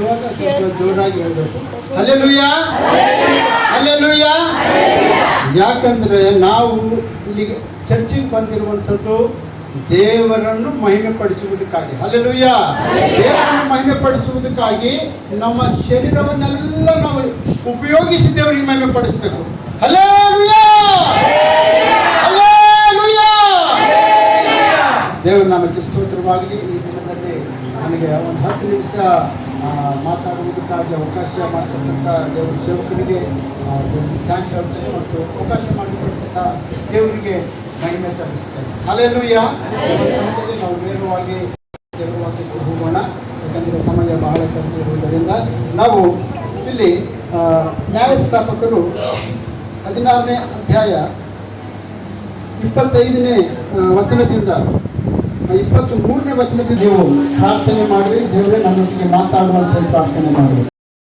ಹೇಳುವಾಗ ಸ್ವಲ್ಪ ಜೋರಾಗಿ ಹೇಳಬೇಕು. Hallelujah, hallelujah. ಯಾಕಂದ್ರೆ ನಾವು ಇಲ್ಲಿಗೆ ಚರ್ಚಿಗೆ ಬಂದಿರುವಂಥದ್ದು ದೇವರನ್ನು ಮಹಿಮೆ ಪಡಿಸುವುದಕ್ಕಾಗಿ. ಹಲ್ಲೆಲೂಯಾ. ದೇವರನ್ನು ಮಹಿಮೆ ಪಡಿಸುವುದಕ್ಕಾಗಿ ನಮ್ಮ ಶರೀರವನ್ನೆಲ್ಲ ನಾವು ಉಪಯೋಗಿಸಿ ದೇವರಿಗೆ ಮಹಿಮೆ ಪಡಿಸಬೇಕು. Hallelujah, hallelujah. ದೇವರ ನಾಮಕ್ಕೆ ಸ್ತೋತ್ರವಾಗಲಿ. ಈ ದಿನದಲ್ಲಿ ನನಗೆ ಒಂದು 10 ನಿಮಿಷ ಮಾತಾಡುವುದಕ್ಕಾಗಿ ಅವಕಾಶ ಮಾಡಿಕೊಟ್ಟಂಥ ದೇವರ ಸೇವಕರಿಗೆ ಥ್ಯಾಂಕ್ಸ್ ಹೇಳ್ತೇನೆ ಮತ್ತು ಅವಕಾಶ ಮಾಡಿಕೊಟ್ಟಂಥ ದೇವರಿಗೆ ಮಹಿಮೆ ಸಲ್ಲಿಸ್ತೇನೆ. ಹಲ್ಲೆಲೂಯಾ. ನಾವು ನೇರವಾಗಿ ದೇವರ ವಾಕ್ಯಕ್ಕೆ ಹೋಗೋಣ. ಯಾಕಂದರೆ ಸಮಯ ಬಹಳ ಕಡಿಮೆ ಇರುವುದರಿಂದ ನಾವು ಇಲ್ಲಿ ನ್ಯಾಯಸ್ಥಾಪಕರು 16ನೇ ಅಧ್ಯಾಯ 25ನೇ ವಚನದಿಂದ 23ನೇ ವಚನದಿಂದ ನೀವು ಪ್ರಾರ್ಥನೆ ಮಾಡಿ ದೇವರೇ ನಮ್ಮೊಟ್ಟಿಗೆ ಮಾತಾಡುವಂತೆ ಪ್ರಾರ್ಥನೆ ಮಾಡಿ.